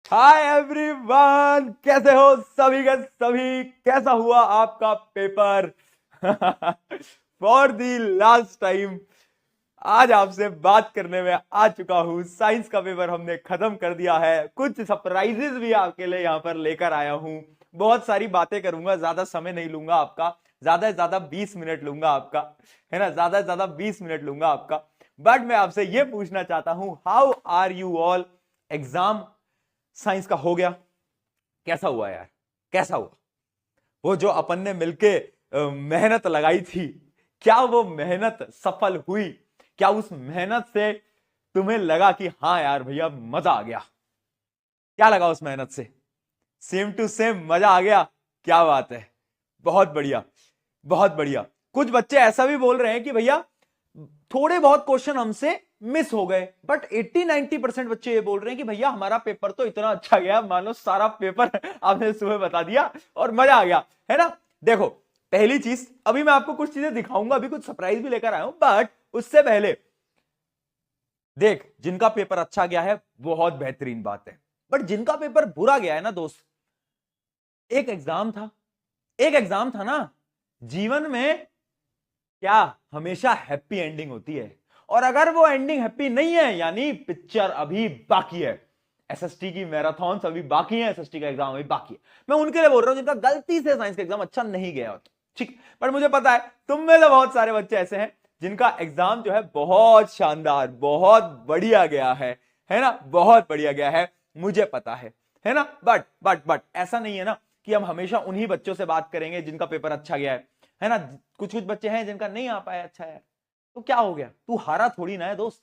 Hi everyone, कैसे हो सभी के सभी। कैसा हुआ आपका paper? For the last time आज आपसे बात करने में आ चुका हूं। साइंस का पेपर हमने खत्म कर दिया है। कुछ सरप्राइजेस भी आपके लिए यहां पर लेकर आया हूं। बहुत सारी बातें करूंगा, ज्यादा समय नहीं लूंगा आपका। ज्यादा से ज्यादा 20 मिनट लूंगा आपका, है ना। ज्यादा से ज्यादा 20 मिनट लूंगा आपका। बट मैं आपसे यह पूछना चाहता हूं, how are you all? Exam science का हो गया? कैसा हुआ यार? कैसा हुआ? वो जो अपन ने मिलके मेहनत लगाई थी, क्या वो मेहनत सफल हुई? क्या उस मेहनत से तुम्हें लगा कि हाँ यार भैया मजा आ गया? क्या लगा उस मेहनत से? सेम टू सेम मजा आ गया? क्या बात है, बहुत बढ़िया, बहुत बढ़िया। कुछ बच्चे ऐसा भी बोल रहे हैं कि भैया थोड़े बहुत क्वेश्चन हमसे मिस हो गए, बट 80-90% बच्चे ये बोल रहे हैं कि भैया हमारा पेपर तो इतना अच्छा गया, मानो सारा पेपर आपने सुबह बता दिया और मजा आ गया, है ना। देखो, पहली चीज, अभी मैं आपको कुछ चीजें दिखाऊंगा, अभी कुछ सरप्राइज भी लेकर आया हूं, बट उससे पहले देख, जिनका पेपर अच्छा गया है बहुत बेहतरीन बात है, बट जिनका पेपर बुरा गया है ना दोस्त, एक एग्जाम था, एक एग्जाम था ना। जीवन में क्या हमेशा हैप्पी एंडिंग होती है? और अगर वो एंडिंग हैप्पी नहीं है, यानी पिक्चर अभी बाकी है। एसएसटी की मैराथन अभी बाकी है, एसएसटी का एग्जाम अभी बाकी है। मैं उनके लिए बोल रहा हूं जिनका गलती से साइंस का एग्जाम अच्छा नहीं गया हो, ठीक। पर मुझे पता है तुम में से बहुत सारे बच्चे ऐसे हैं जिनका एग्जाम जो है बहुत शानदार, बहुत बढ़िया गया है ना, बहुत बढ़िया गया है, मुझे पता है ना। बट ऐसा नहीं है ना कि हम हमेशा उन्हीं बच्चों से बात करेंगे जिनका पेपर अच्छा गया है ना। कुछ कुछ बच्चे हैं जिनका नहीं आ पाया अच्छा यार, तो क्या हो गया? तू हारा थोड़ी ना है दोस्त,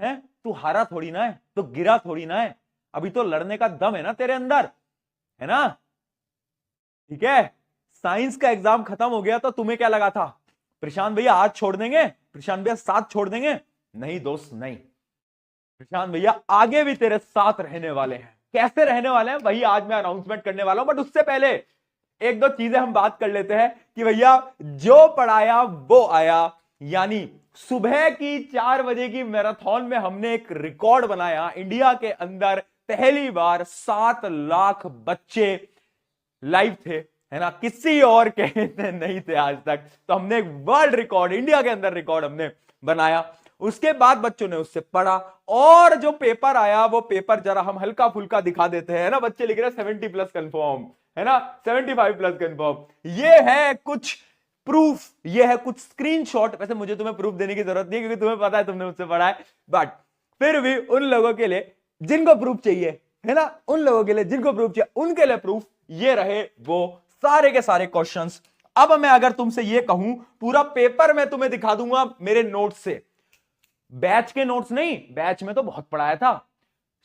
है। तू हारा थोड़ी ना है, तो गिरा थोड़ी ना है। अभी तो लड़ने का दम है ना तेरे अंदर, है ना। ठीक है। साइंस का एग्जाम खत्म हो गया तो तुम्हें क्या लगा था? प्रशांत भैया आज छोड़ देंगे, प्रशांत भैया साथ छोड़ देंगे? नहीं दोस्त, नहीं। प्रशांत भैया आगे भी तेरे साथ रहने वाले हैं। कैसे रहने वाले हैं वही आज मैं अनाउंसमेंट करने वाला हूं, बट उससे पहले एक दो चीजें हम बात कर लेते हैं कि भैया जो पढ़ाया वो आया। यानी सुबह की 4 बजे की मैराथन में हमने एक रिकॉर्ड बनाया। इंडिया के अंदर पहली बार 7 लाख बच्चे लाइव थे, है ना। किसी और के नहीं थे आज तक। तो हमने एक वर्ल्ड रिकॉर्ड, इंडिया के अंदर रिकॉर्ड हमने बनाया। उसके बाद बच्चों ने उससे पढ़ा, और जो पेपर आया वो पेपर जरा हम हल्का फुल्का दिखा देते हैं ना। बच्चे लिख रहे हैं 70+ कंफर्म, है ना, 75+ कंफर्म। ये है कुछ प्रूफ, ये है कुछ स्क्रीनशॉट। वैसे मुझे तुम्हें प्रूफ देने की जरूरत नहीं, क्योंकि तुम्हें पता है, तुमने मुझसे पढ़ा है। बट फिर भी उन लोगों के लिए जिनको प्रूफ चाहिए, है ना, उन लोगों के लिए जिनको प्रूफ चाहिए, उनके लिए प्रूफ ये रहे वो सारे के सारे क्वेश्चंस। अब मैं अगर तुमसे ये कहूं, पूरा पेपर मैं तुम्हें दिखा दूंगा मेरे नोट्स से। बैच के नोट्स नहीं, बैच में तो बहुत पढ़ाया था।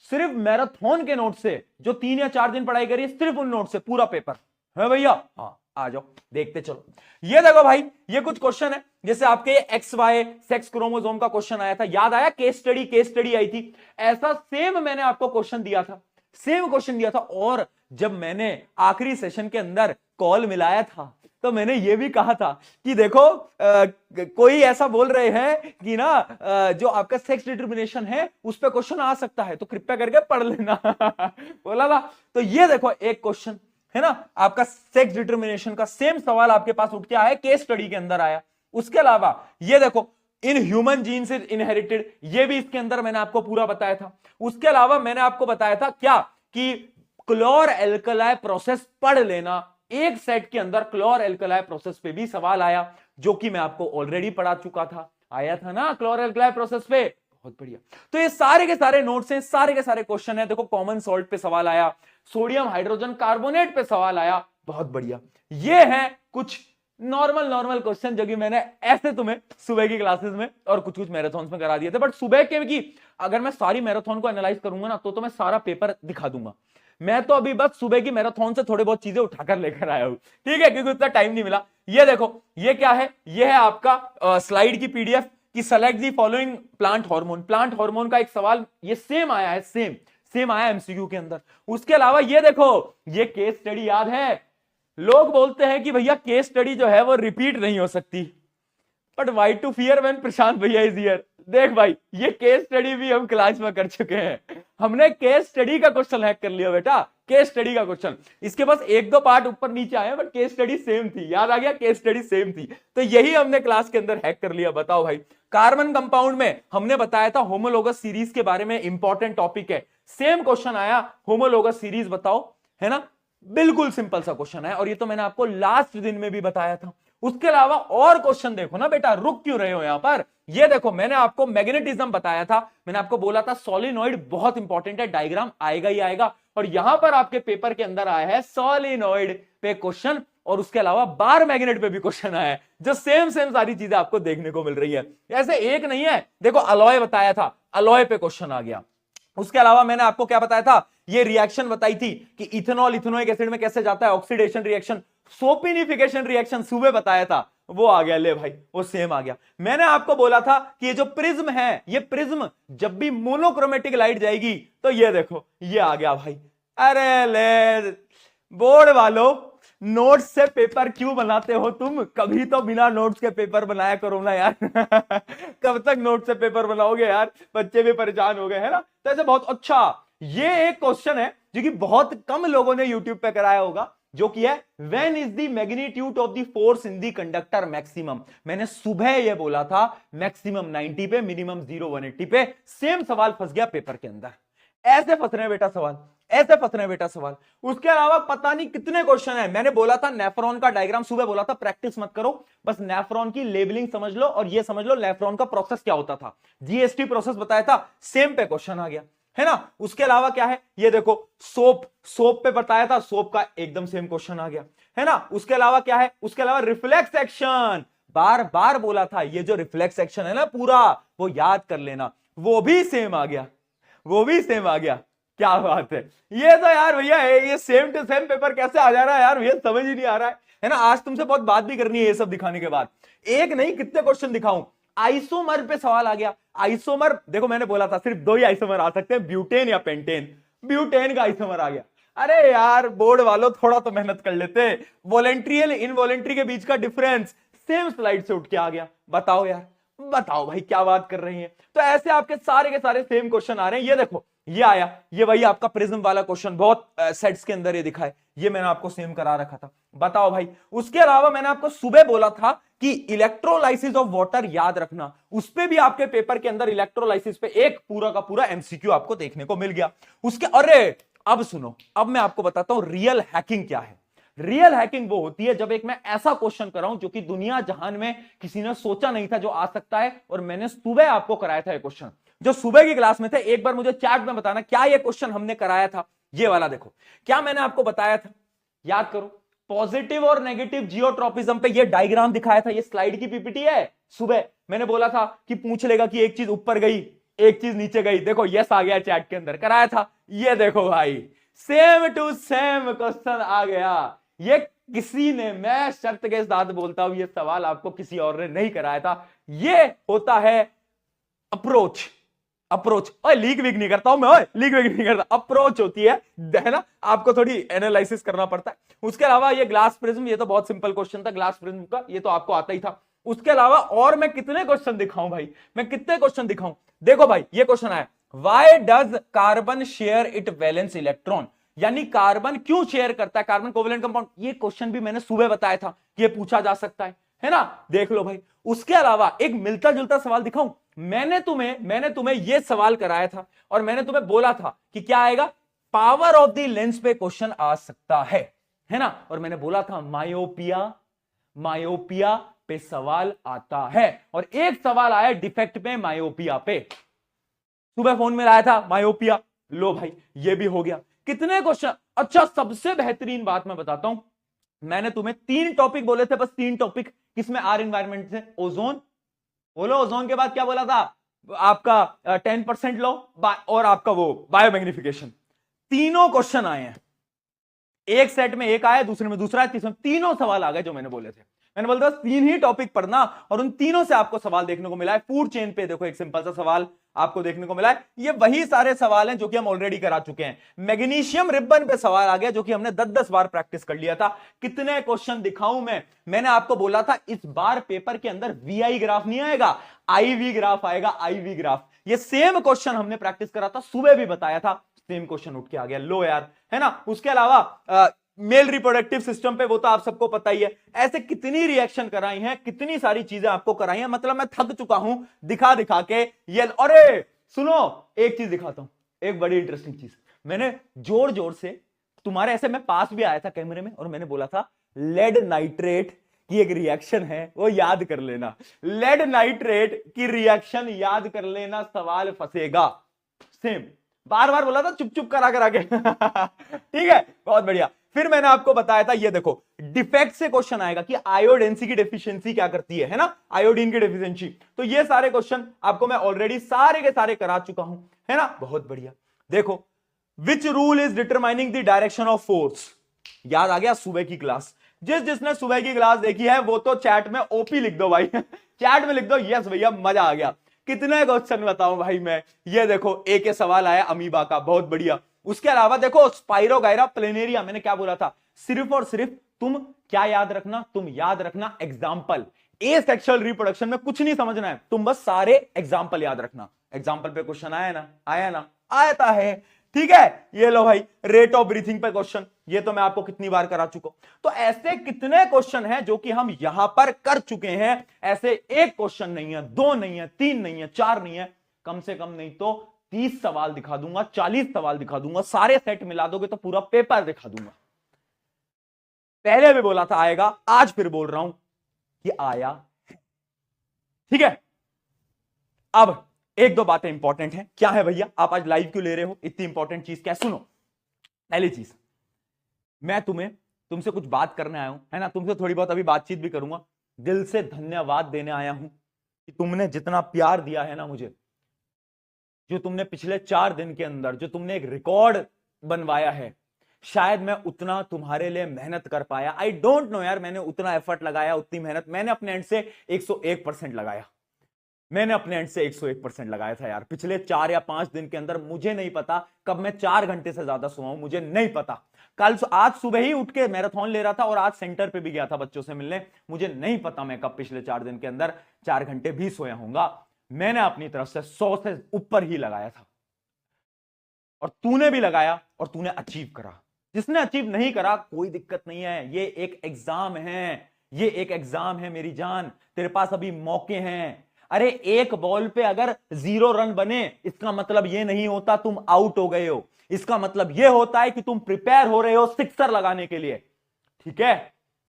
सिर्फ मैराथन के नोट से, जो 3 या 4 दिन पढ़ाई करी, सिर्फ उन नोट से पूरा पेपर है भैया। हाँ, आ जाओ देखते चलो। ये देखो भाई, ये कुछ क्वेश्चन है, जैसे आपके एक्स वाई सेक्स क्रोमोसोम का क्वेश्चन आया था, याद आया? केस स्टडी आई थी। ऐसा सेम मैंने आपको क्वेश्चन दिया था, सेम क्वेश्चन दिया था। और जब मैंने आखिरी सेशन के अंदर कॉल मिलाया था, तो मैंने ये भी कहा था कि देखो कोई ऐसा बोल रहे हैं कि ना जो आपका सेक्स डिटर्मिनेशन है उस पर क्वेश्चन आ सकता है, तो कृपया करके पढ़ लेना। बोला था। तो ये देखो एक क्वेश्चन है ना, आपका सेक्स डिटर्मिनेशन का सेम सवाल आपके पास उठ के आया, केस स्टडी के अंदर आया। उसके अलावा ये देखो, इन ह्यूमन जीन से इनहेरिटेड, ये भी इसके अंदर मैंने आपको पूरा बताया था। उसके अलावा मैंने आपको बताया था क्या, कि क्लोर एल्कलाई प्रोसेस पढ़ लेना। एक सेट के अंदर क्लोर एल्कलाई प्रोसेस पे भी सवाल आया, जो कि मैं आपको ऑलरेडी पढ़ा चुका था। आया था ना क्लोर एल्कलाई प्रोसेस पे? बहुत बढ़िया। तो ये सारे के सारे नोट्स हैं, सारे के सारे क्वेश्चन हैं। देखो, कॉमन सॉल्ट पे सवाल आया, सोडियम हाइड्रोजन कार्बोनेट पे सवाल आया, बहुत बढ़िया। ये है कुछ नॉर्मल नॉर्मल क्वेश्चन जो कि मैंने ऐसे तुम्हें सुबह की क्लासेस में और कुछ कुछ मैराथन में करा दिए थे। बट सुबह के की अगर मैं सारी मैराथन को एनालाइज करूंगा ना, तो मैं सारा पेपर दिखा दूंगा। मैं तो अभी बस सुबह की मैराथन से थोड़े बहुत चीजें उठाकर लेकर आया हूं, ठीक है, क्योंकि उतना टाइम नहीं मिला। ये देखो, ये क्या है? ये है आपका स्लाइड की पीडीएफ की select the following plant hormone. Plant hormone का एक सवाल ये सेम आया है, सेम आया एमसीक्यू के अंदर। उसके अलावा ये देखो, ये केस स्टडी याद है? लोग बोलते हैं कि भैया केस स्टडी जो है वो रिपीट नहीं हो सकती, but why to fear when Prashant bhaiya is here. देख भाई, ये केस स्टडी भी हम क्लास में कर चुके हैं। हमने केस स्टडी का क्वेश्चन हैक कर लिया बेटा, केस स्टडी का क्वेश्चन। इसके पास एक दो पार्ट ऊपर नीचे आए बट केस स्टडी सेम थी, याद आ गया, केस स्टडी सेम थी। तो यही हमने क्लास के अंदर हैक कर लिया। बताओ भाई, कार्बन कंपाउंड में हमने बताया था होमोलोगस सीरीज के बारे में, इंपॉर्टेंट टॉपिक है। सेम क्वेश्चन आया, होमोलोगस सीरीज बताओ, है ना, बिल्कुल सिंपल सा क्वेश्चन है। और ये तो मैंने आपको लास्ट दिन में भी बताया था। उसके अलावा और क्वेश्चन देखो ना बेटा, रुक क्यों रहे हो यहां पर। ये देखो, मैंने आपको मैग्नेटिज्म बताया था, मैंने आपको बोला था सोलिनॉइड बहुत इंपॉर्टेंट है, डायग्राम आएगा ही आएगा। और यहां पर आपके पेपर के अंदर आया है सोलिनॉइड पे क्वेश्चन, और उसके अलावा बार मैग्नेट पे भी क्वेश्चन आया है, जो सेम सेम सारी चीजें आपको देखने को मिल रही है। ऐसे एक नहीं है, देखो अलॉय बताया था, अलॉय पे क्वेश्चन आ गया। उसके अलावा मैंने आपको क्या बताया था, ये रिएक्शन बताई थी कि इथेनॉल इथेनोइक एसिड में कैसे जाता है, ऑक्सीडेशन रिएक्शन, सोपिनिफिकेशन रिएक्शन सुबह बताया था, वो आ गया। ले भाई, वो सेम आ गया। मैंने आपको बोला था कि ये जो प्रिज्म है, ये प्रिज्म जब भी मोनोक्रोमेटिक लाइट जाएगी तो ये देखो, ये आ गया भाई। अरे ले बोर्ड वालों, नोट्स से पेपर क्यों बनाते हो तुम? कभी तो बिना नोट्स के पेपर बनाया करो ना यार। कब तक नोट्स से पेपर बनाओगे यार, बच्चे भी परेशान हो गए, है ना। तो ऐसे बहुत अच्छा, ये एक क्वेश्चन है जो कि बहुत कम लोगों ने यूट्यूब पे कराया होगा, जो कि है when is the magnitude of the force in the conductor maximum. मैंने सुबह ये बोला था, मैक्सिमम 90 पे, मिनिमम 0 180 पे। सेम सवाल फंस गया पेपर के अंदर। ऐसे फंस रहे बेटा सवाल, ऐसे फंस रहे बेटा सवाल। उसके अलावा पता नहीं कितने क्वेश्चन है। मैंने बोला था नेफ्रॉन का डायग्राम, सुबह बोला था प्रैक्टिस मत करो, बस नेफ्रॉन की लेबलिंग समझ लो और ये समझ लो नेफ्रॉन का प्रोसेस क्या होता था। जीएसटी प्रोसेस बताया था, सेम पे क्वेश्चन आ गया, है ना। उसके अलावा क्या है, ये देखो सोप, सोप पे बताया था, सोप का एकदम सेम क्वेश्चन आ गया, है ना। उसके अलावा क्या है, उसके अलावा रिफ्लेक्स एक्शन, बार बार बोला था, ये जो रिफ्लेक्स एक्शन है ना पूरा, वो याद कर लेना, वो भी सेम आ गया, वो भी सेम आ गया। क्या बात है, ये तो यार भैया ये सेम टू सेम पेपर कैसे आ जा रहा है यार, भैया समझ ही नहीं आ रहा है ना। आज तुमसे बहुत बात भी करनी है ये सब दिखाने के बाद। एक नहीं कितने क्वेश्चन दिखाऊं। आइसोमर पे सवाल आ गया। आइसोमर देखो, मैंने बोला था सिर्फ दो ही आइसोमर आ सकते हैं, ब्यूटेन या पेंटेन। ब्यूटेन का आइसोमर आ गया। अरे यार बोर्ड वालों, थोड़ा तो मेहनत कर लेते। वॉलेंट्री इनवॉलेंट्री के बीच का डिफरेंस सेम स्लाइड से उठ के आ गया। बताओ यार, बताओ भाई क्या बात कर रही है। तो ऐसे आपके सारे के सारे सेम क्वेश्चन आ रहे हैं। ये देखो, ये आया, ये वही आपका प्रिज्म वाला क्वेश्चन, बहुत सेट्स के अंदर ये दिखा है, ये मैंने आपको सेम करा रखा था। बताओ भाई। उसके अलावा मैंने आपको सुबह बोला था कि इलेक्ट्रोलाइसिस ऑफ वाटर याद रखना, उस पे भी आपके पेपर के अंदर इलेक्ट्रोलाइसिस पे एक पूरा का पूरा एमसीक्यू आपको देखने को मिल गया। उसके अरे अब सुनो, अब मैं आपको बताता हूं रियल हैकिंग क्या है। रियल हैकिंग वो होती है जब एक मैं ऐसा क्वेश्चन कराऊं जो कि दुनिया जहान में किसी ने सोचा नहीं था जो आ सकता है, और मैंने सुबह आपको कराया था ये क्वेश्चन, जो सुबह की क्लास में थे। एक बार मुझे चैट में बताना क्या ये क्वेश्चन हमने कराया था। ये वाला देखो, क्या मैंने आपको बताया था, याद करो। पॉजिटिव और नेगेटिव जियोट्रॉपिज्म पे ये डायग्राम दिखाया था, ये स्लाइड की पीपीटी है। सुबह मैंने बोला था कि पूछ लेगा कि एक चीज ऊपर गई, एक चीज नीचे गई। देखो यस आ गया, चैट के अंदर कराया था। ये देखो भाई, सेम टू सेम क्वेश्चन आ गया। ये किसी ने, मैं शर्त के साथ बोलता हूं, ये सवाल आपको किसी और ने नहीं कराया था। ये होता है अप्रोच। अप्रोच, ओए लीक वीक नहीं करता हूं मैं, ओए लीक वीक नहीं करता। अप्रोच होती है ना, आपको थोड़ी एनालिसिस करना पड़ता है। उसके अलावा ये ग्लास प्रिज्म, ये तो बहुत सिंपल क्वेश्चन था ग्लास प्रिज्म का, ये तो आपको आता ही था। उसके अलावा और मैं कितने क्वेश्चन दिखाऊं भाई, मैं कितने क्वेश्चन दिखाऊं। देखो भाई, ये क्वेश्चन आया, why does carbon share it valence electron, यानी कार्बन क्यों शेयर करता है, कार्बन कोवेलेंट कंपाउंड। ये क्वेश्चन भी मैंने सुबह बताया था कि ये पूछा जा सकता है ना, देख लो भाई। उसके अलावा एक मिलता जुलता सवाल दिखाऊं। मैंने तुम्हें यह सवाल कराया था और मैंने तुम्हें बोला था कि क्या आएगा, पावर ऑफ द लेंस पे क्वेश्चन आ सकता है ना। और मैंने बोला था मायोपिया पे सवाल आता है, और एक सवाल आया डिफेक्ट पे, मायोपिया पे। सुबह फोन में लाया था मायोपिया, लो भाई ये भी हो गया। कितने क्वेश्चन। अच्छा, सबसे बेहतरीन बात मैं बताता हूं, मैंने तुम्हें 3 टॉपिक बोले थे, बस 3 टॉपिक, किसमें, आर एनवायरमेंट से, ओजोन, बोलो ओजोन के बाद क्या बोला था आपका 10% लो, और आपका वो बायोमैग्निफिकेशन। तीनों क्वेश्चन आए हैं, एक सेट में एक आया, दूसरे में दूसरा, तीसरे में तीनों सवाल आ गए जो मैंने बोले थे। मैंने बोला 3 ही टॉपिक पढ़ना और उन तीनों से आपको सवाल देखने को मिला है। फूड चेन पे देखो एक सिंपल सा सवाल, आपको देखने को मिला है। ये वही सारे सवाल हैं जो कि हम ऑलरेडी करा चुके हैं। मैग्नीशियम रिबन पे सवाल आ गया जो कि हमने 10-10 बार प्रैक्टिस कर लिया था। कितने क्वेश्चन दिखाऊं मैंने आपको बोला था इस बार पेपर के अंदर वीआई ग्राफ नहीं आएगा, आईवी ग्राफ आएगा, आईवी ग्राफ। ये सेम क्वेश्चन हमने प्रैक्टिस करा था, सुबह भी बताया था, सेम क्वेश्चन उठ के आ गया। लो यार, है ना। उसके अलावा मेल रिप्रोडक्टिव सिस्टम पे वो तो आप सबको पता ही है। ऐसे कितनी रिएक्शन कराई हैं, कितनी सारी चीजें आपको कराई हैं, मतलब मैं थक चुका हूं दिखा दिखा के ये। अरे सुनो, एक चीज दिखाता हूं, एक बड़ी इंटरेस्टिंग चीज। मैंने जोर जोर से तुम्हारे ऐसे, मैं पास भी आया था कैमरे में और मैंने बोला था लेड नाइट्रेट की एक रिएक्शन है, वो याद कर लेना। लेड नाइट्रेट की रिएक्शन याद कर लेना, सवाल फंसेगा। सेम बार बार बोला था, चुप चुप करा करा के ठीक है, बहुत बढ़िया। फिर मैंने आपको बताया था, ये देखो डिफेक्ट से क्वेश्चन आएगा कि आयोडेंसी की डेफिशिएंसी क्या करती है ना, आयोडीन की डेफिशिएंसी। तो ये सारे क्वेश्चन आपको मैं ऑलरेडी सारे के सारे करा चुका हूं, है ना। बहुत बढ़िया। देखो, which rule is determining the direction of force. याद आ गया सुबह की क्लास। जिसने सुबह की क्लास देखी है वो तो चैट में ओपी लिख दो भाई चैट में लिख दो यस भैया, मजा आ गया। कितने क्वेश्चन बताऊं भाई मैं। ये देखो एक के सवाल आया अमीबा का, बहुत बढ़िया। उसके अलावा देखो स्पाइरोगायरा प्लेनेरिया, मैंने क्या बोला था, सिर्फ और सिर्फ तुम क्या याद रखना, तुम याद रखना एग्जाम्पल। ए सेक्सुअल रिप्रोडक्शन में कुछ नहीं समझना है, तुम बस सारे एग्जाम्पल याद रखना। एग्जाम्पल पे क्वेश्चन आया ना, आया ना, आता है, ठीक है। ये लो भाई, रेट ऑफ ब्रीथिंग पे क्वेश्चन, ये तो मैं आपको कितनी बार करा चुका हूं। तो ऐसे कितने क्वेश्चन हैं जो कि हम यहां पर कर चुके हैं। ऐसे एक क्वेश्चन नहीं है, दो नहीं है, तीन नहीं है, चार नहीं है, कम से कम नहीं तो 30 सवाल दिखा दूंगा, 40 सवाल दिखा दूंगा, सारे सेट मिला दोगे तो पूरा पेपर दिखा दूंगा। पहले भी बोला था आएगा, आज फिर बोल रहा हूं कि आया, ठीक है। अब एक दो बातें इंपॉर्टेंट हैं। क्या है भैया, आप आज लाइव क्यों ले रहे हो, इतनी इंपॉर्टेंट चीज क्या है, सुनो। पहली चीज, मैं तुमसे कुछ बात करने आया हूं, है ना। तुमसे थोड़ी बहुत अभी बातचीत भी करूंगा। दिल से धन्यवाद देने आया हूं कि तुमने जितना प्यार दिया है ना मुझे, जो तुमने पिछले 4 दिन के अंदर जो तुमने एक रिकॉर्ड बनवाया है, शायद मैं उतना तुम्हारे लिए मेहनत कर पाया। आई डोंट नो यार, मैंने उतना एफर्ट लगाया, उतनी मेहनत मैंने अपने एंड से 101% लगाया। मैंने अपने एंड से 101% लगाया था यार, पिछले 4 या 5 दिन के अंदर। मुझे नहीं पता कब मैं 4 घंटे से ज्यादा सोया हूं, मुझे नहीं पता। आज सुबह ही उठ के मैराथन ले रहा था और आज सेंटर पे भी गया था बच्चों से मिलने। मुझे नहीं पता मैं कब पिछले 4 दिन के अंदर 4 घंटे भी सोया हूंगा। मैंने अपनी तरफ से 100 से ऊपर ही लगाया था, और तूने भी लगाया और तूने अचीव करा। जिसने अचीव नहीं करा कोई दिक्कत नहीं है, ये एक एग्जाम है, ये एक एग्जाम है मेरी जान। तेरे पास अभी मौके हैं। अरे एक बॉल पे अगर 0 रन बने, इसका मतलब यह नहीं होता तुम आउट हो गए हो, इसका मतलब यह होता है कि तुम प्रिपेयर हो रहे हो सिक्सर लगाने के लिए, ठीक है।